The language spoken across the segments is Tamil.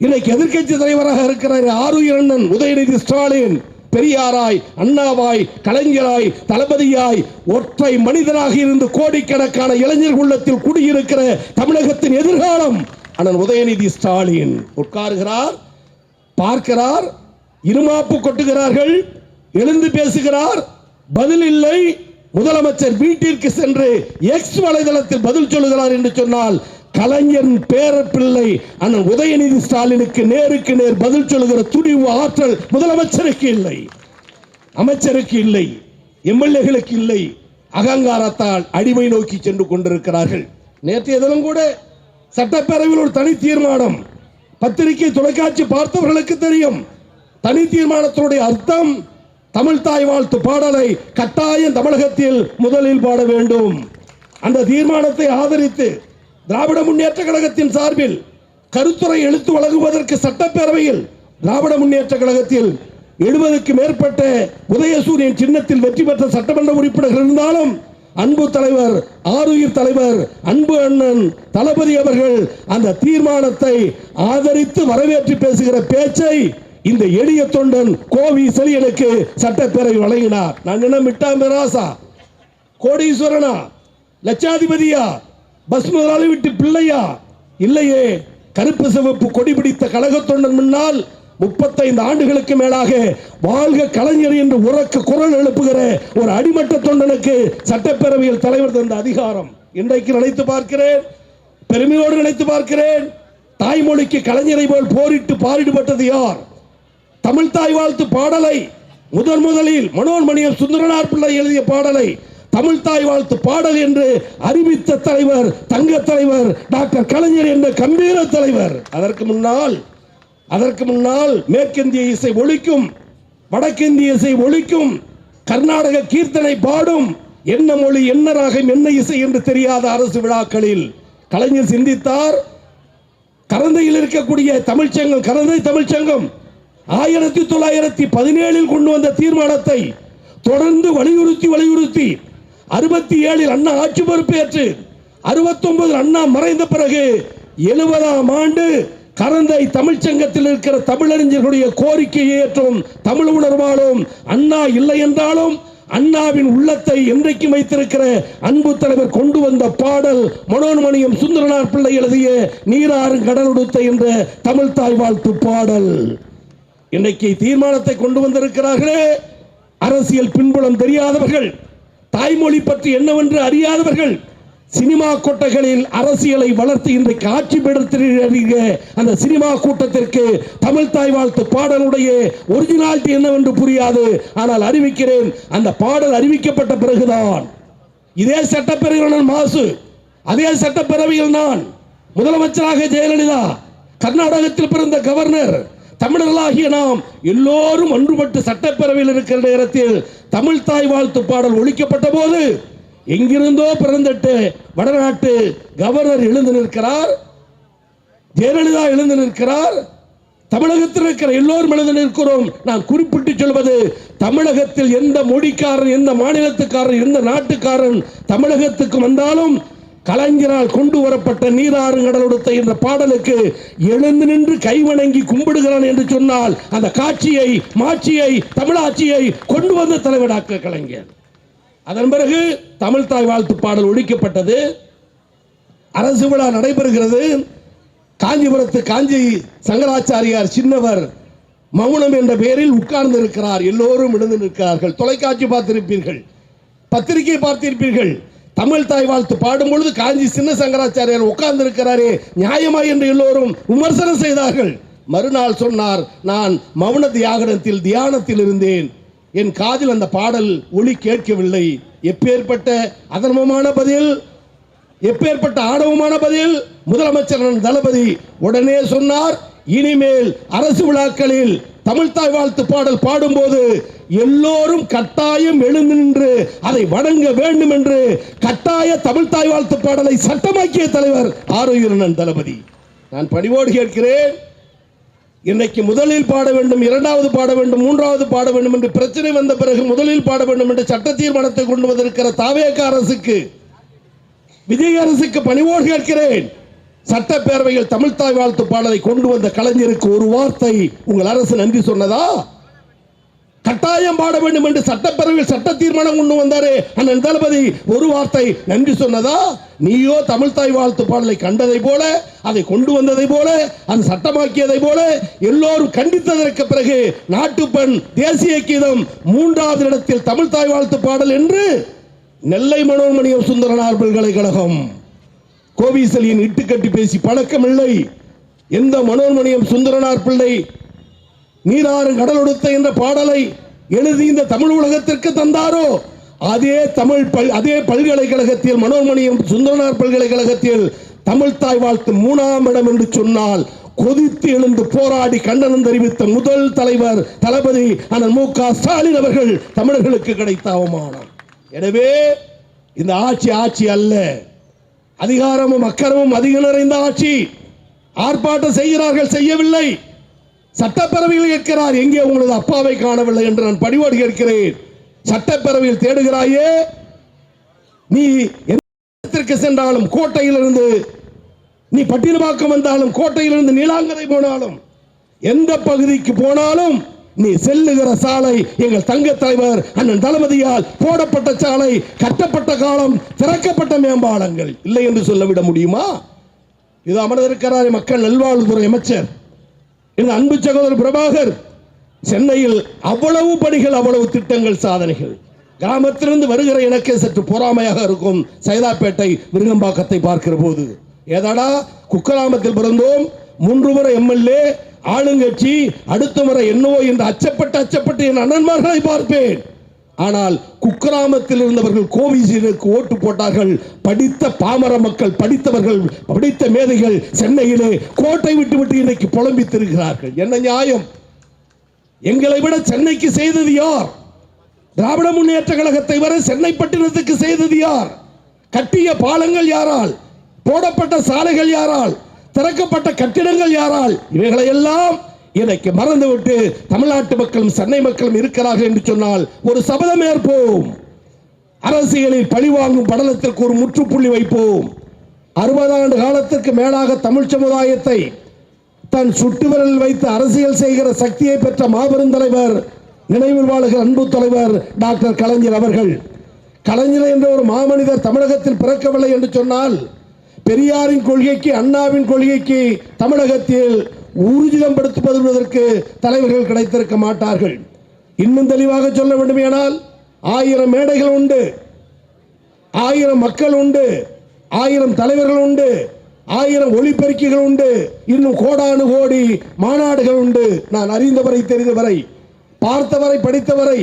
இன்னைக்கு எதிர்க்கட்சி தலைவராக இருக்கிறார் ஆருயிர் அண்ணன் உதயநிதி ஸ்டாலின். பெரியாராய், அண்ணாவாய், கலைஞராய், தளபதியாய் ஒற்றை மனிதனாக இருந்து கோடிக்கணக்கான இளைஞர் உள்ளத்தில் குடியிருக்கிற தமிழகத்தின் எதிர்காலம் அண்ணன் உதயநிதி ஸ்டாலின். உட்காருகிறார், பார்க்கிறார், இருமாப்பு கொட்டுகிறார்கள், எழுந்து பேசுகிறார், பதில் இல்லை. முதலமைச்சர் வீட்டிற்கு சென்று எக்ஸ் வலைதளத்தில் பதில் சொல்லுகிறார் என்று சொன்னால் கலைஞர் பேரப்பிள்ளை அண்ணன் உதயநிதி ஸ்டாலினுக்கு நேருக்கு நேர் பதில் சொல்லுகிற துணிவு, ஆற்றல் முதலமைச்சருக்கு இல்லை, அமைச்சருக்கு இல்லை, எம்எல்ஏகளுக்கு இல்லை. அகங்காரத்தால் அடிமை நோக்கி சென்று கொண்டிருக்கிறார்கள். நேற்றைய தினம் கூட சட்டப்பேரவையில் ஒரு தனி தீர்மானம், பத்திரிகை தொலைக்காட்சி பார்த்தவர்களுக்கு தெரியும். தனி தீர்மானத்தினுடைய அர்த்தம் தமிழ் தாய் வாழ்த்து பாடலை கட்டாயம் தமிழகத்தில் முதலில் பாட வேண்டும். அந்த தீர்மானத்தை ஆதரித்து திராவிட முன்னேற்ற கழகத்தின் சார்பில் கருத்துரை எழுத்து வழங்குவதற்கு சட்டப்பேரவையில் திராவிட முன்னேற்ற கழகத்தில் 70க்கு மேற்பட்ட உதயசூரியன் சின்னத்தில் வெற்றி பெற்ற சட்டமன்ற உறுப்பினர்கள் இருந்தாலும் அன்பு தலைவர், ஆருயிர் தலைவர், அன்பு அண்ணன் தளபதி அவர்கள் அந்த தீர்மானத்தை ஆதரித்து வரவேற்று பேசுகிற பேச்சை இந்த எளிய தொண்டன் கோவி செலியனுக்கு சட்டப்பேரவை வழங்கினார். நான் என்ன மிட்டா மிராசா, கோடீஸ்வரனா, லட்சாதிபதியா, பஸ் முதலாளி விட்டு பிள்ளையா? இல்லையே. கருப்பு சிவப்பு கொடி பிடித்த கழக தொண்டன் முன்னால் 35 ஆண்டுகளுக்கு மேலாக வாழ்க கலைஞர் என்று உறக்க குரல் எழுப்புகிற ஒரு அடிமட்ட தொண்டனுக்கு சட்டப்பேரவையில் தலைவர் தந்த அதிகாரம் இன்றைக்கு நினைத்து பார்க்கிறேன், பெருமையோடு நினைத்து பார்க்கிறேன். தாய்மொழிக்கு கலைஞரை போல் போரிட்டு பாரிடுபட்டது யார்? தமிழ் தாய் வாழ்த்து பாடலை முதலில் மனோன்மணியம் சுந்தரனார் பிள்ளை எழுதிய பாடலை தமிழ் தாய் வாழ்த்து பாடல் என்று அறிவித்த தலைவர், தங்க தலைவர் டாக்டர் கலைஞர் என்ற கம்பீர தலைவர். அதற்கு முன்னால் மேற்கிந்திய இசை ஒழிக்கும், வடக்கிந்திய இசை ஒழிக்கும், கர்நாடக கீர்த்தனை பாடும், என்ன மொழி, என்ன ராகம், என்ன இசை என்று தெரியாத அரசு விழாக்களில் கலைஞர் சிந்தித்தார். கரந்தையில் இருக்கக்கூடிய தமிழ்ச்சங்கம், கரந்தை தமிழ்ச்சங்கம் 1917 கொண்டு வந்த தீர்மானத்தை தொடர்ந்து வலியுறுத்தி 67 அண்ணா ஆட்சி பொறுப்பேற்று 69 அண்ணா மறைந்த பிறகு 70ஆம் ஆண்டு கரந்தை தமிழ்ச்சங்கத்தில் இருக்கிற தமிழறிஞர்களுடைய கோரிக்கையை ஏற்றும் தமிழ் உணர்வாலும் அண்ணா இல்லை என்றாலும் அண்ணாவின் உள்ளத்தை என்றைக்கு வைத்திருக்கிற அன்பு தலைவர் கொண்டு வந்த பாடல் மனோன்மணியம் சுந்தரனார் பிள்ளை எழுதிய நீராறு கடலுடுத்த என்ற தமிழ் தாய் வாழ்த்து பாடல். இன்றைக்கு தீர்மானத்தை கொண்டு வந்திருக்கிறார்களே, அரசியல் பின்புலம் தெரியாதவர்கள், தாய்மொழி பற்றி என்னவென்று அறியாதவர்கள், சினிமா கொட்டைகளில் அரசியலை வளர்த்து இன்றைக்கு ஆட்சி பீடத்தில் அந்த சினிமா கூட்டத்திற்கு தமிழ் தாய் வாழ்த்து பாடலுடைய ஒரிஜினாலிட்டி என்னவென்று புரியாது. ஆனால் அறிவிக்கிறேன், அந்த பாடல் அறிவிக்கப்பட்ட பிறகுதான் இதே சட்டப்பேரவையில் மாசு, அதே சட்டப்பேரவையில் நான், முதலமைச்சராக ஜெயலலிதா, கர்நாடகத்தில் பிறந்த கவர்னர், தமிழர்களாகிய நாம் எல்லோரும் ஒன்றுபட்டு சட்டப்பேரவையில் இருக்கிற நேரத்தில் தமிழ் தாய் வாழ்த்து பாடல் ஒழிக்கப்பட்ட போது எங்கிருந்தோ பிறந்துட்டு வடநாட்டு கவர்னர் எழுந்து நிற்கிறார், ஜெயலலிதா எழுந்து நிற்கிறார், தமிழகத்தில் இருக்கிற எல்லோரும் எழுந்து நிற்கிறோம். நான் குறிப்பிட்டு சொல்வது, தமிழகத்தில் எந்த மொழிக்காரன், எந்த மாநிலத்துக்காரன், எந்த நாட்டுக்காரன் தமிழகத்துக்கு வந்தாலும் கலைஞரால் கொண்டு வரப்பட்ட நீராறு கடலுடுத்த என்ற பாடலுக்கு எழுந்து நின்று கைவணங்கி கும்பிடுகிறான் என்று சொன்னால் அந்த காட்சியை, மாட்சியை, தமிழாட்சியை கொண்டு வந்த தலைவர் டாக்டர் கலைஞர். அதன் பிறகு தமிழ் தாய் வாழ்த்து பாடல் ஒழிக்கப்பட்டது. அரசு விழா நடைபெறுகிறது. காஞ்சிபுரத்து காஞ்சி சங்கராச்சாரியார் சின்னவர் மௌனம் என்ற பெயரில் உட்கார்ந்து இருக்கிறார். எல்லோரும் எழுந்து நிற்கிறார்கள். தொலைக்காட்சி பார்த்திருப்பீர்கள், பத்திரிகை பார்த்திருப்பீர்கள். தமிழ் தாய் வாழ்த்து பாடும் பொழுது காஞ்சி சின்ன சங்கராச்சாரியார் உட்கார்ந்து இருக்கிறாரே, நியாயமா என்று எல்லோரும் விமர்சனம் செய்தார்கள். மறுநாள் சொன்னார், நான் மௌன தியாகனத்தில் தியானத்தில் இருந்தேன், என் காதில் அந்த பாடல் ஒளி கேட்கவில்லை. எப்பேற்பட்ட அதர்மமான பதில், எப்பேற்பட்ட ஆணவமான பதில்! முதலமைச்சர் தளபதி உடனே சொன்னார், இனிமேல் அரசு விழாக்களில் தமிழ் தாய் வாழ்த்து பாடல் பாடும்போது எல்லோரும் கட்டாயம் எழுந்து நின்று அதை வணங்க வேண்டும் என்று கட்டாய தமிழ் தாய் வாழ்த்து பாடலை சட்டமாக்கிய தலைவர் ஆரோக்கிய தளபதி. நான் பணிவோடு கேட்கிறேன், இன்னைக்கு முதலில் பாட வேண்டும், இரண்டாவது பாட வேண்டும், மூன்றாவது பாட வேண்டும் என்று பிரச்சனை வந்த பிறகு முதலில் பாட வேண்டும் என்று சட்ட தீர்மானத்தை கொண்டு வந்திருக்கிற தாவேக அரசுக்கு, விஜய் அரசுக்கு பணிவோடு கேட்கிறேன், சட்டப்பேரவையில் தமிழ்த்தாய் வாழ்த்து பாடலை கொண்டு வந்த கலைஞருக்கு ஒரு வார்த்தை உங்கள் அரசு நன்றி சொன்னதா? கட்டாயம் பாட வேண்டும் என்று சட்டப்பேரவையில் சட்ட தீர்மானம் கொண்டு வந்தாரே அண்ணன் தளபதி, ஒரு வார்த்தை நன்றி சொன்னதா? நீயோ தமிழ்த்தாய் வாழ்த்து பாடலை கண்டதை போல, அதை கொண்டு வந்ததை போல, அது சட்டமாக்கியதை போல எல்லோரும் கண்டித்ததற்கு பிறகு நாட்டுப்பண், தேசிய கீதம், 3வது இடத்தில் தமிழ்த்தாய் வாழ்த்து பாடல் என்று நெல்லை மனோன்மணியம் சுந்தரனார் பல்கலைக்கழகம். கோவிசலியின் இட்டுக்கட்டி பேசி பழக்கமில்லை. எந்த மனோன்மணியம் சுந்தரனார் பிள்ளை நீராறு கடலொடுத்த என்ற பாடலை எழுதி இந்த தமிழ் உலகத்திற்கு தந்தாரோ அதே பல்கலைக்கழகத்தில், மனோன்மணியம் சுந்தரனார் பல்கலைக்கழகத்தில் தமிழ்த்தாய் வாழ்த்து 3ஆம் இடம் என்று சொன்னால் கொதித்து எழுந்து போராடி கண்டனம் தெரிவித்த முதல் தலைவர் தளபதி அண்ணன் மு.க. ஸ்டாலின் அவர்கள் தமிழர்களுக்கு கிடைத்த அவமானம். எனவே இந்த ஆட்சி அல்ல, அதிகாரமும் அக்கரமும் அதிக நிறைந்த ஆட்சி. ஆர்ப்பாட்டம் செய்கிறார்கள், செய்யவில்லை. சட்டப்பேரவையில் கேட்கிறார், எங்கே உங்களது அப்பாவை காணவில்லை என்று நான் பணிவோடு கேட்கிறேன். சட்டப்பேரவையில் தேடுகிறாயே, நீ எந்த இடத்திற்கு சென்றாலும், கோட்டையிலிருந்து நீ பட்டினப்பாக்கம் வந்தாலும், கோட்டையிலிருந்து நீலாங்கரை போனாலும், எந்த பகுதிக்கு போனாலும் நீ செல்லுகிற சாலை எங்கள் தங்க தலைவர் அண்ணன் தளபதியால் போடப்பட்ட சாலை, கட்டப்பட்ட காலம், திறக்கப்பட்ட மேம்பாலங்கள் இல்லை என்று சொல்லிவிட முடியுமா? இது அமர்ந்திருக்கிறார் மக்கள் நல்வாழ்வுத்துறை அமைச்சர் இந்த அன்பு சகோதரர் பிரபாகர். சென்னையில் அவ்வளவு பணிகள், அவ்வளவு திட்டங்கள், சாதனைகள். கிராமத்திலிருந்து வருகிற எனக்கே சற்று பொறாமையாக இருக்கும் சைதாப்பேட்டை விருகம்பாக்கத்தை பார்க்கிற போது. ஏதாடா குக்கிராமத்தில் பிறந்தோம், 3 முறை எம்எல்ஏ, ஆளுங்கட்சி, அடுத்த முறை என்னவோ என்று அச்சப்பட்டு என் அண்ணன்மார்களை பார்ப்பேன். ஆனால் குக்கிராமத்தில் இருந்தவர்கள் கோவிசீனுக்கு ஓட்டு போட்டார்கள். படித்த பாமர மக்கள், படித்தவர்கள், படித்த மேதைகள் சென்னையிலே கோட்டை விட்டு இன்னைக்கு புலம்பி திருக்கிறார்கள். என்ன நியாயம்? எங்களை விட சென்னைக்கு செய்தது யார்? திராவிட முன்னேற்ற கழகத்தை வர சென்னை பட்டினத்துக்கு செய்தது யார்? கட்டிய பாலங்கள் யாரால்? போடப்பட்ட சாலைகள் யாரால்? திறக்கப்பட்ட கட்டிடங்கள் யாரால்? இவைகளை எல்லாம் இன்னைக்கு மறந்துவிட்டு தமிழ்நாட்டு மக்களும் சென்னை மக்களும் இருக்கிறார்கள் என்று சொன்னால் ஒரு சபதம் ஏற்போம். அரசியலில் பழிவாங்கும் படலத்திற்கு ஒரு முற்றுப்புள்ளி வைப்போம். 60 ஆண்டு காலத்திற்கு மேலாக தமிழ் சமுதாயத்தை தன் சுட்டுவிரலில் வைத்து அரசியல் செய்கிற சக்தியை பெற்ற மாபெரும் தலைவர், நினைவில் வாழுகிற அன்பு தலைவர் டாக்டர் கலைஞர் அவர்கள். கலைஞர் என்ற ஒரு மாமனிதர் தமிழகத்தில் பிறக்கவில்லை என்று சொன்னால், பெரியாரின் கொள்கைக்கு, அண்ணாவின் கொள்கைக்கு தமிழகத்தில் ஊர்ஜிதம் படுத்துவதற்கு தலைவர்கள் கிடைத்திருக்க மாட்டார்கள். இன்னும் தெளிவாக சொல்ல வேண்டுமானால், 1000 மேடைகள் உண்டு, 1000 மக்கள் உண்டு, 1000 தலைவர்கள் உண்டு, 1000 ஒளிபெருக்கிகள் உண்டு, இன்னும் கோடானு கோடி மாநாடுகள் உண்டு. நான் அறிந்தவரை, தெரிந்தவரை, பார்த்தவரை, படித்தவரை,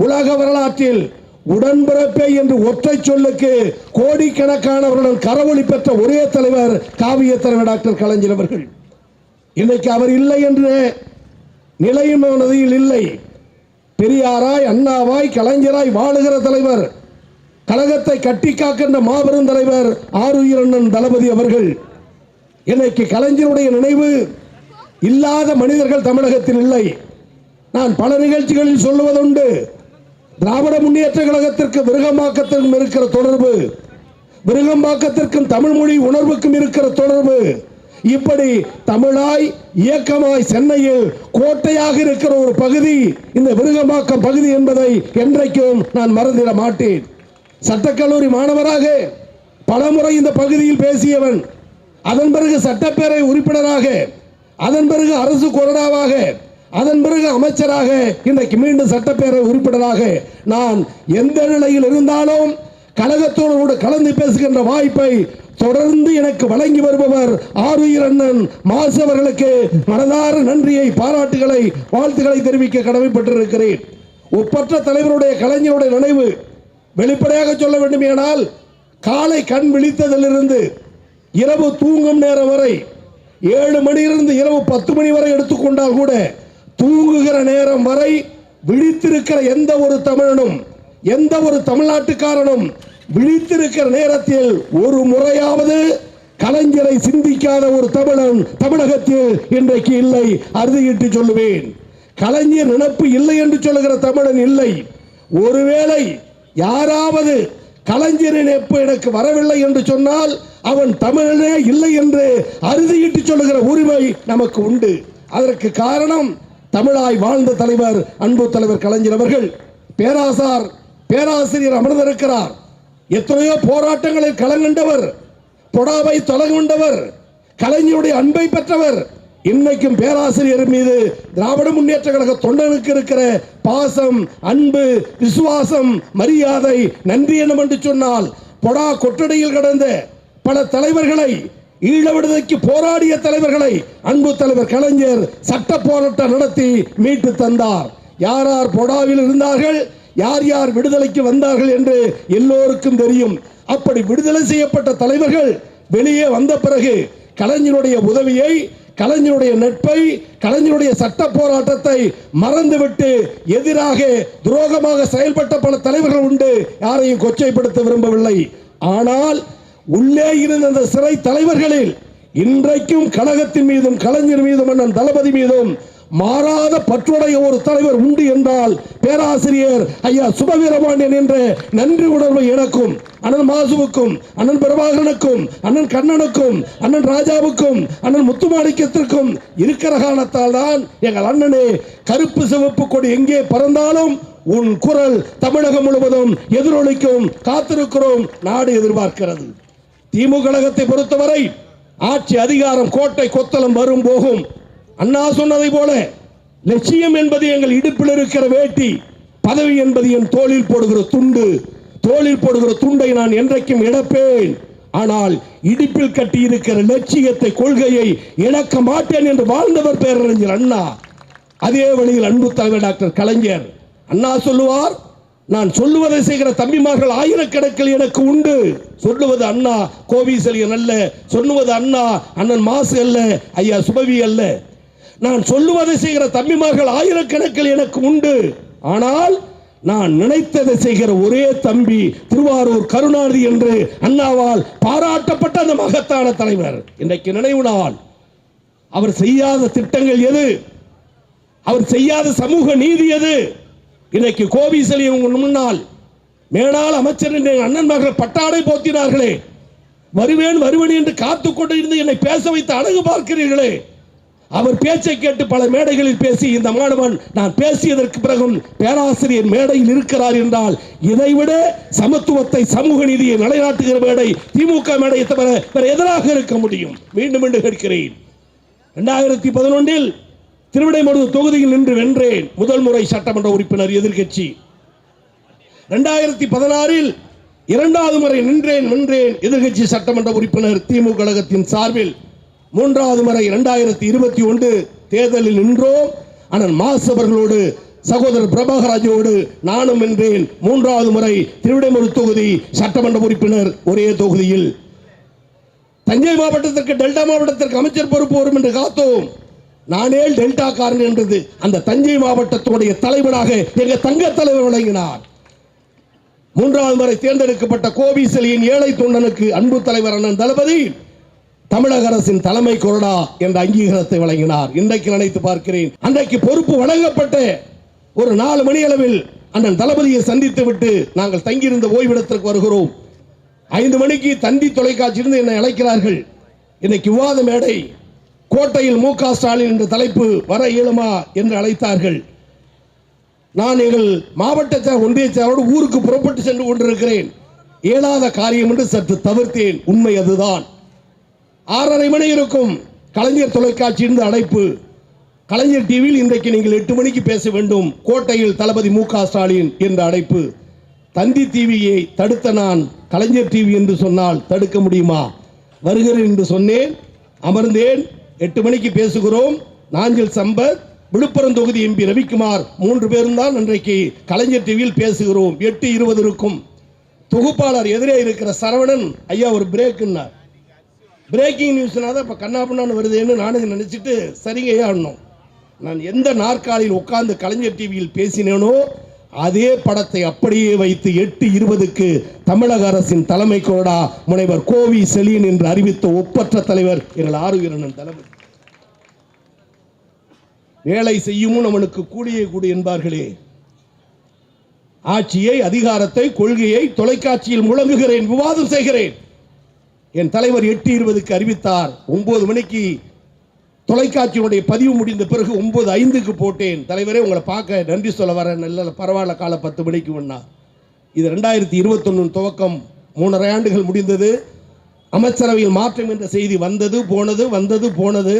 உலக வரலாற்றில் உடன்பிறப்பே என்று ஒற்றை சொல்லுக்கு கோடிக்கணக்கானவர்களுடன் கரவொலி பெற்ற ஒரே தலைவர் காவிய தலைவர் டாக்டர் கலைஞர் அவர்கள். இன்னைக்கு அவர் இல்லை என்று நிலையும் நதியில் இல்லை. பெரியாராய், அண்ணாவாய், கலைஞராய் வாழுகிற தலைவர், கழகத்தை கட்டி காக்கின்ற மாபெரும் தலைவர் ஆருயிர் அண்ணன் தளபதி அவர்கள். இன்னைக்கு கலைஞருடைய நினைவு இல்லாத மனிதர்கள் தமிழகத்தில் இல்லை. நான் பல நிகழ்ச்சிகளில் சொல்லுவதுண்டு, திராவிட முன்னேற்ற கழகத்திற்கு விருகம்பாக்கத்திற்கும் இருக்கிற தொடர்பு, விருகம்பாக்கத்திற்கும் தமிழ் மொழி உணர்வுக்கும் இருக்கிற தொடர்பு, இப்படி தமிழாய் இயக்கமாய் சென்னையில் கோட்டையாக இருக்கிற ஒரு பகுதி இந்த விருகம்பாக்கம் பகுதி என்பதை என்றைக்கும் நான் மறந்திட மாட்டேன். சட்டக்கல்லூரி மாணவராக பலமுறை இந்த பகுதியில் பேசியவன், அதன் பிறகு சட்டப்பேரவை உறுப்பினராக, அதன் பிறகு அரசு கொறடாவாக, அதன் பிறகு அமைச்சராக, இன்றைக்கு மீண்டும் சட்டப்பேரவை உறுப்பினராக நான் எந்த நிலையில் இருந்தாலும் கழகத்தோடு கலந்து பேசுகின்ற வாய்ப்பை தொடர்ந்து எனக்கு வழங்கி வருபவர் ஆருயிர் அண்ணன் மாசு அவர்களுக்கு மனதார நன்றியை, பாராட்டுகளை, வாழ்த்துக்களை தெரிவிக்க கடமைப்பட்டிருக்கிறேன். ஒப்பற்ற தலைவருடைய, கலைஞருடைய நினைவு வெளிப்படையாக சொல்ல வேண்டுமானால், காலை கண் விழித்ததிலிருந்து இரவு தூங்கும் நேரம் வரை 7 மணியிலிருந்து இரவு 10 மணி வரை எடுத்துக்கொண்டால் கூட, தூங்குகிற நேரம் வரை விழித்திருக்கிற எந்த ஒரு தமிழனும், எந்த ஒரு தமிழ்நாட்டுக்காரனும் விழித்திருக்கிற நேரத்தில் ஒரு முறையாவது கலைஞரை சிந்திக்காத ஒரு தமிழன் தமிழகத்தில் இன்றைக்கு இல்லை. அறுதியிட்டு சொல்லுவேன், கலைஞர் நினைப்பு இல்லை என்று சொல்லுகிற தமிழன் இல்லை. ஒருவேளை யாராவது கலைஞரின் எப்ப எனக்கு வரவில்லை என்று சொன்னால் அவன் தமிழனே இல்லை என்று அறுதியிட்டு சொல்லுகிற உரிமை நமக்கு உண்டு. அதற்கு காரணம் தமிழாய் வாழ்ந்த தலைவர், அன்பு தலைவர் கலைஞர் அவர்கள். பேராசிரியர் அமர்ந்திருக்கிறார். எத்தனையோ போராட்டங்களில் கலங்கண்டவர், பொடாவை தொலைகொண்டவர், கலைஞருடைய அன்பை பெற்றவர். இன்னைக்கும் பேராசிரியர் மீது திராவிட முன்னேற்ற கழக தொண்டனுக்கு இருக்கிற பாசம், அன்பு, விசுவாசம், மரியாதை, நன்றி எனும் என்று சொன்னால் பொடா கொட்டடியில் கடந்த பல தலைவர்களை, ஈழ விடுதலைக்கு போராடிய தலைவர்களை அன்பு தலைவர் கலைஞர் சட்ட போராட்டம் நடத்தி மீட்டு தந்தார். யார் யார் பொடாவில் இருந்தார்கள், யார் யார் விடுதலைக்கு வந்தார்கள் என்று எல்லோருக்கும் தெரியும். அப்படி விடுதலை செய்யப்பட்ட தலைவர்கள் வெளியே வந்த பிறகு கலைஞருடைய உதவியை, கலைஞருடைய நட்பை, கலைஞருடைய சட்ட போராட்டத்தை மறந்துவிட்டு எதிராக துரோகமாக செயல்பட்ட பல தலைவர்கள் உண்டு. யாரையும் கொச்சைப்படுத்த விரும்பவில்லை. ஆனால் உள்ளே இருந்த அந்த சிறை தலைவர்களில் இன்றைக்கும் கழகத்தின் மீதும் கலைஞர் மீதும் அண்ணன் தளபதி மீதும் மாறாத பற்றுடைய ஒரு தலைவர் உண்டு என்றால் பேராசிரியர் ஐயா சுபவீரபாண்டியன் என்ற நன்றி உணர்வை எனக்கும், அண்ணன் மாசுவுக்கும், அண்ணன் பிரபாகரனுக்கும், அண்ணன் கண்ணனுக்கும், அண்ணன் ராஜாவுக்கும், அண்ணன் முத்துமாணிக்கத்திற்கும் இருக்கிற காரணத்தால் தான் எங்கள் அண்ணனே கருப்பு சிவப்பு கொடி எங்கே பறந்தாலும் உன் குரல் தமிழகம் முழுவதும் எதிரொலிக்கும். காத்திருக்கிறோம், நாடு எதிர்பார்க்கிறது. திமுக கழகத்தை பொறுத்தவரை ஆட்சி அதிகாரம் கோட்டை கொத்தளம் வரும் போகும். அண்ணா சொன்னதை போல லட்சியம் என்பது எங்கள் இடுப்பில் இருக்கிற வேட்டி, பதவி என்பது என் தோளில் போடுகிற துண்டு. தோளில் போடுகிற துண்டை நான் என்றைக்கும் இழப்பேன். ஆனால் இடுப்பில் கட்டி இருக்கிற லட்சியத்தை, கொள்கையை இழக்க மாட்டேன் என்று வாழ்ந்தவர் பேரறிஞர் அண்ணா. அதே வழியில் அன்பு தலைவர் டாக்டர் கலைஞர். அண்ணா சொல்லுவார், நான் சொல்லுவதை செய்கிற தம்பிமார்கள் ஆயிரக்கணக்கில் எனக்கு உண்டு. சொல்லுவது அண்ணா கோவிசெலியன் அல்ல, சொல்லுவது அண்ணா அண்ணன் மாசு அல்ல, ஐயா சுபவி அல்ல. நான் சொல்லுவதை செய்கிற தம்பிமார்கள் ஆயிரக்கணக்கில் எனக்கு உண்டு. ஆனால் நான் நினைத்ததை செய்கிற ஒரே தம்பி திருவாரூர் கருணாநிதி என்று அண்ணாவால் பாராட்டப்பட்ட அந்த மகத்தான தலைவர். இன்றைக்கு நினைவு நாள். அவர் செய்யாத திட்டங்கள் எது? அவர் செய்யாத சமூக நீதி எது? இன்றைக்கு கோவிசெலியன் முன்னால் மேலாள் அமைச்சர் அண்ணன் மகள் பட்டாடை போத்தினார்களே, வருவேன் வருவேன் என்று காத்துக் கொண்டு இருந்து என்னை பேச வைத்து அழகு பார்க்கிறீர்களே. அவர் பேச்சை கேட்டு பல மேடைகளில் பேசி இந்த மாணவன் நான் பேசியதற்கு பிறகும் பேராசிரியர் மேடையில் இருக்கிறார் என்றால் இதைவிட சமத்துவத்தை, சமூக நீதியை நிலைநாட்டுகிற மேடை திமுக மேடையை தவிர வேற எதிராக இருக்க முடியும்? மீண்டும் மீண்டும் கேட்கிறேன். 2011 திருவிடைமருது தொகுதியில் நின்று வென்றேன். முதல் முறை சட்டமன்ற உறுப்பினர் எதிர்க்கட்சி. 2016 இரண்டாவது முறை வென்றேன் எதிர்க்கட்சி சட்டமன்ற உறுப்பினர் திமுக கழகத்தின் சார்பில். மூன்றாவது முறை 2021 தேர்தலில் நின்றோம். அண்ணன் மாஸ் அவர்களோடு, சகோதரர் பிரபாகராஜோடு நானும் வென்றேன். மூன்றாவது முறை திருவிடைமருது தொகுதி சட்டமன்ற உறுப்பினர் ஒரே தொகுதியில். தஞ்சை மாவட்டத்திற்கு, டெல்டா மாவட்டத்திற்கு அமைச்சர் பொறுப்பு வரும் என்று காத்தோம். நானே டெல்டா காரன் என்றது அந்த தஞ்சை மாவட்டத்தினுடைய தலைவனாக எங்க தங்க தலைவர் விளங்கினார். மூன்றாவது முறை தேர்ந்தெடுக்கப்பட்ட கோவிசெலியின் ஏழை தொண்டனுக்கு அன்பு தலைவர் அண்ணன் தளபதி தமிழக அரசின் தலைமை கொறடா என்ற அங்கீகாரத்தை வழங்கினார். இன்றைக்கு நினைத்து பார்க்கிறேன், அன்றைக்கு பொறுப்பு வழங்கப்பட்ட ஒரு 4 மணி அளவில் அண்ணன் தளபதியை சந்தித்து விட்டு நாங்கள் தங்கியிருந்த ஓய்விடத்திற்கு வருகிறோம். 5 மணிக்கு தந்தி தொலைக்காட்சியிலிருந்து என்னை அழைக்கிறார்கள். இன்னைக்கு விவாத மேடை, கோட்டையில் மு க ஸ்டாலின் என்ற தலைப்பு, வர இயலுமா என்று அழைத்தார்கள். நான் எங்கள் மாவட்ட ஒன்றிய செயலரோடு ஊருக்கு புறப்பட்டு சென்று கொண்டிருக்கிறேன். இயலாத காரியம் என்று சற்று தவிர்த்தேன். உண்மை அதுதான். 6:30 மணி இருக்கும். கலைஞர் தொலைக்காட்சியிலிருந்து அழைப்பு. கலைஞர் டிவியில் இன்றைக்கு நீங்கள் 8 மணிக்கு பேச வேண்டும், கோட்டையில் தளபதி மு க ஸ்டாலின் என்ற அழைப்பு. தந்தி டிவியை தடுத்த நான் கலைஞர் டிவி என்று சொன்னால் தடுக்க முடியுமா? வருகிறேன் என்று சொன்னேன், அமர்ந்தேன். 8 மணிக்கு பேசுகிறோம். நாஞ்சில் சம்பத், விழுப்புரம் தொகுதி எம்பி ரவிக்குமார் 3 பேரும் தான் இன்றைக்கு கலைஞர் டிவியில் பேசுகிறோம். 8:20 இருக்கும். தொகுப்பாளர் எதிரே இருக்கிற சரவணன், ஐயா ஒரு பிரேக்குன்னார். பிரேக்கிங் நியூஸ்னா தான் இப்போ கண்ணாபண்ணான்னு வருதுன்னு நானும் நினைச்சிட்டு சரிங்க ஆடணும். நான் எந்த நாற்காலியில் உட்கார்ந்து கலைஞர் டிவியில் பேசினேனோ அதே படத்தை அப்படியே வைத்து 8:20க்கு தமிழக அரசின் தலைமை கொறடா முனைவர் கோவிசெலியன் என்று அறிவித்த ஒப்பற்ற தலைவர் எங்கள் ஆறுவீரன் தளபதி. வேலை செய்யும் அவனுக்கு கூடியே கூடு என்பார்களே, ஆட்சியை, அதிகாரத்தை, கொள்கையை தொலைக்காட்சியில் முழங்குகிறேன், விவாதம் செய்கிறேன். என் தலைவர் 8:20க்கு அறிவித்தார். 9 மணிக்கு தொலைக்காட்சியினுடைய பதிவு முடிந்த பிறகு 9:05க்கு போட்டேன். தலைவரே, உங்களை பார்க்க நன்றி சொல்ல வர, நல்ல பரவாயில்ல, காலை 10 மணிக்கு வந்தா. இது 2021 துவக்கம். 3.5 ஆண்டுகள் முடிந்தது. அமைச்சரவையில் மாற்றம் என்ற செய்தி வந்தது போனது.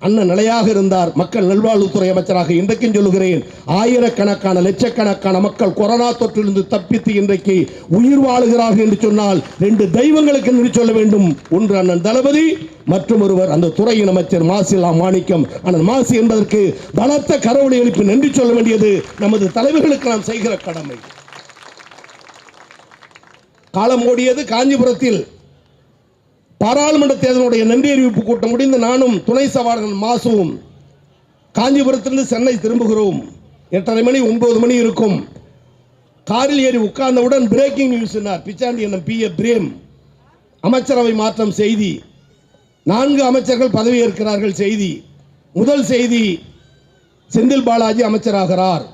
அண்ணன் நிலையாக இருந்தார். மக்கள் நல்வாழ்வுத்துறை அமைச்சராக. இன்றைக்கும் சொல்லுகிறேன், ஆயிரக்கணக்கான லட்சக்கணக்கான மக்கள் கொரோனா தொற்றிலிருந்து தப்பித்து இன்றைக்கு உயிர் வாழுகிறார்கள் என்று சொன்னால் 2 தெய்வங்களுக்கு நன்றி சொல்ல வேண்டும். ஒன்று அண்ணன் தளபதி, மற்றும் ஒருவர் அந்த துறையின் அமைச்சர் மாசிலா மாணிக்கம். அண்ணன் மாசி என்பதற்கு பலத்த கரவொலி எழுப்பி நன்றி சொல்ல வேண்டியது நமது தலைவர்களுக்கு நாம் செய்கிற கடமை. காலம் ஓடியது. காஞ்சிபுரத்தில் பாராளுமன்ற தேர்தலுடைய நன்றி அறிவிப்பு கூட்டம் முடிந்து நானும் துணை சபாநாயகர் மாசுவும் காஞ்சிபுரத்திலிருந்து சென்னை திரும்புகிறோம். 8:30 மணி 9 மணி இருக்கும். காரில் ஏறி உட்கார்ந்தவுடன் பிரேக்கிங் நியூஸ். பிச்சாண்டி என் PA பிரேம் அமைச்சரவை மாற்றம் செய்தி. 4 அமைச்சர்கள் பதவி ஏற்கிறார்கள் செய்தி. முதல் செய்தி, செந்தில் பாலாஜி அமைச்சராகிறார்.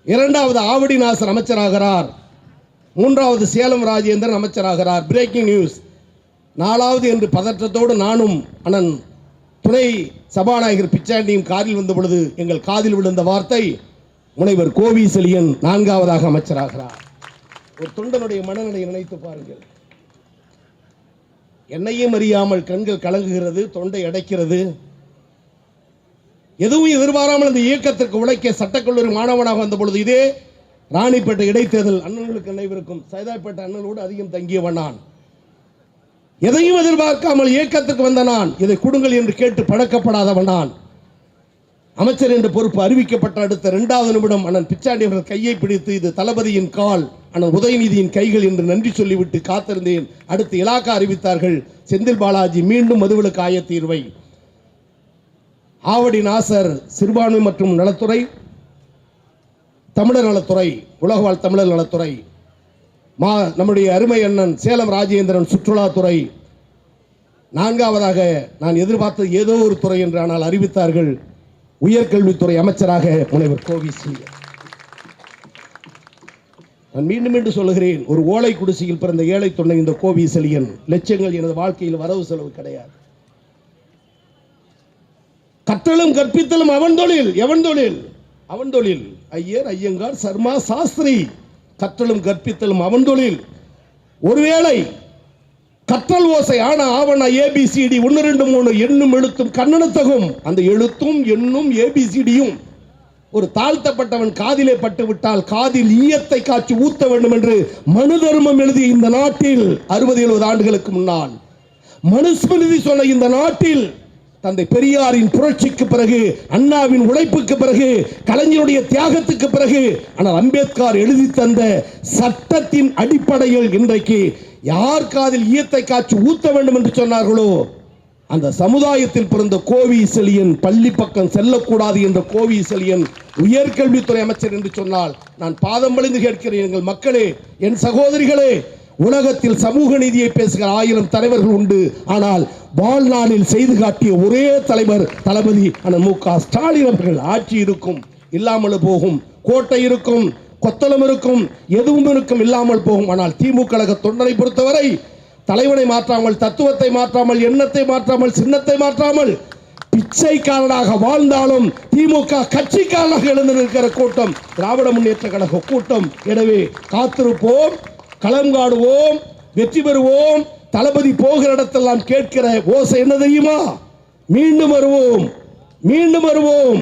2வது ஆவடி நாசர் அமைச்சராகிறார். 3வது சேலம் ராஜேந்திரன் அமைச்சராகிறார். Breaking news. 4வது என்று பதற்றத்தோடு நானும் அண்ணன் துணை சபாநாயகர் பிச்சாண்டியும் காரில் வந்த பொழுது எங்கள் காதில் விழுந்த வார்த்தை, முனைவர் கோவி செழியன் 4வதாக அமைச்சராகிறார். ஒரு தொண்டனுடைய மனநிலையை நினைத்து பாருங்கள். என்னையும் அறியாமல் கண்கள் கலங்குகிறது, தொண்டை அடைக்கிறது. எதுவும் எதிர்பாராமல் அந்த இயக்கத்திற்கு உழைக்க சட்டக்கல்லூரி மாணவனாக வந்த பொழுது இதே ராணிப்பேட்டை இடைத்தேர்தல் அண்ணன்களுக்கு நினைவிருக்கும். சைதாப்பேட்டை அண்ணனோடு அதிகம் தங்கியவன் நான். எதையும் எதிர்பார்க்காமல் இயக்கத்துக்கு வந்த நான், இதை கொடுங்கள் என்று கேட்டு பழக்கப்படாதவன் நான். அமைச்சர் என்ற பொறுப்பு அறிவிக்கப்பட்ட அடுத்த 2வது நிமிடம் அண்ணன் பிச்சாண்டி அவர்கள் கையை பிடித்து, இது தளபதியின் கால், அண்ணன் உதயநிதியின் கைகள் என்று நன்றி சொல்லிவிட்டு காத்திருந்தேன். அடுத்து இலாக்கா அறிவித்தார்கள். செந்தில் பாலாஜி மீண்டும் மதுவிலக்கு ஆயத்தீர்வை. ஆவடி நாசர் சிறுபான்மை மற்றும் நலத்துறை, தமிழர் நலத்துறை, உலகவாழ் தமிழர் நலத்துறை. நம்முடைய அருமை அண்ணன் சேலம் ராஜேந்திரன் சுற்றுலாத்துறை. 4வதாக நான் எதிர்பார்த்தது ஏதோ ஒரு துறை என்று ஆனால் அறிவித்தார்கள். உயர்கல்வித்துறை அமைச்சராக முனைவர் கோவி செழியன். நான் மீண்டும் சொல்லுகிறேன், ஒரு ஓலை குடிசையில் பிறந்த ஏழை தொண்டை இந்த கோவி செழியன். லட்சங்கள் எனது வாழ்க்கையில் வரவு செலவு கிடையாது. கற்றலும் கற்பித்தலும் அவன் தொழில். எவன் தொழில்? அவன் தொழில். ஐயர், ஐயங்கார், சர்மா, சாஸ்திரி. கற்றலும் கற்பித்தலும் அவன் தொழில். ஒருவேளை கற்றல் ஓசை ஆன ஆவண ABCD 1 2 3 எண்ணும் எழுத்தும் கண்ணனத்தகும். அந்த எழுத்தும் எண்ணும் ABCDயும் ஒரு தாழ்த்தப்பட்டவன் காதிலே பட்டு விட்டால் காதில் ஈயத்தை காய்ச்சி ஊத்த வேண்டும் என்று மனு தர்மம் எழுதிய இந்த நாட்டில் 60-70 ஆண்டுகளுக்கு முன்னால் மனுஸ்மிருதி சொன்ன இந்த நாட்டில் தந்தை பெரியாரின் புரட்சிக்கு பிறகு, அண்ணாவின் உழைப்புக்கு பிறகு, கலைஞருடைய தியாகத்துக்கு பிறகு ஆனால் அம்பேத்கர் எழுதி தந்த சட்டத்தின் அடிப்படையில் இன்றைக்கு யார் காதில் ஈயத்தை காய்ச்சி ஊத்த வேண்டும் என்று சொன்னார்களோ அந்த சமுதாயத்தில் பிறந்த கோவி செழியன் பள்ளி பக்கம் செல்லக்கூடாது என்ற கோவி செழியன் உயர்கல்வித்துறை அமைச்சர் என்று சொன்னால் நான் பாதம் பணிந்து கேட்கிறேன். எங்கள் மக்களே, என் சகோதரிகளே, உலகத்தில் சமூக நீதியை பேசுகிற 1000 தலைவர்கள் உண்டு. ஆனால் வாழ்நாளில் செய்து காட்டிய ஒரே தலைவர் தளபதி அண்ணன் MK ஸ்டாலின் அவர்கள். ஆட்சி இருக்கும், இல்லாமல் போகும். கோட்டை இருக்கும், கொத்தளம் இருக்கும், எதுவும் இருக்கும், இல்லாமல் போகும். ஆனால் திமுக கழக தொண்டரை பொறுத்தவரை தலைவனை மாற்றாமல், தத்துவத்தை மாற்றாமல், எண்ணத்தை மாற்றாமல், சின்னத்தை மாற்றாமல் பிச்சைக்காரனாக வாழ்ந்தாலும் திமுக கட்சிக்காரனாக எழுந்து நிற்கிற கூட்டம் திராவிட முன்னேற்ற கழக கூட்டம். எனவே காத்திருப்போம், களம் காடுவோம், வெற்றி பெறுவோம். தளபதி போகிற இடத்தெல்லாம் கேட்கிற ஓசை என்ன தெரியுமா? மீண்டும் வருவோம், மீண்டும் வருவோம்,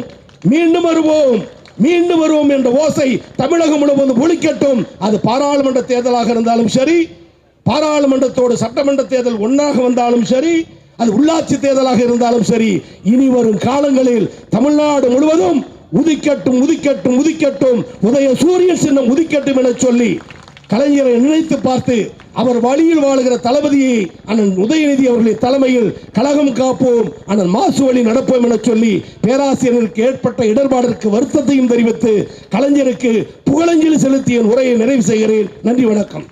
மீண்டும் வருவோம், மீண்டும் வருவோம் என்ற ஓசை தமிழகம் முழுவதும் ஒலிக்கட்டும். அது பாராளுமன்ற தேர்தலாக இருந்தாலும் சரி, பாராளுமன்றத்தோடு சட்டமன்ற தேர்தல் ஒன்றாக வந்தாலும் சரி, அது உள்ளாட்சி தேர்தலாக இருந்தாலும் சரி, இனி வரும் காலங்களில் தமிழ்நாடு முழுவதும் உதிக்கட்டும், உதிக்கட்டும், உதிக்கட்டும், உதய சூரியன் சின்னம் உதிக்கட்டும் என சொல்லி கலைஞரை நினைத்து பார்த்து அவர் வழியில் வாழுகிற தளபதியை அண்ணன் உதயநிதி அவர்களின் தலைமையில் கழகம் காப்போம், அண்ணன் மாசு வழி நடப்போம் என சொல்லி பேராசிரியருக்கு ஏற்பட்ட இடர்பாடிற்கு வருத்தத்தையும் தெரிவித்து கலைஞருக்கு புகழஞ்சலி செலுத்திய உரையை நிறைவு செய்கிறேன். நன்றி, வணக்கம்.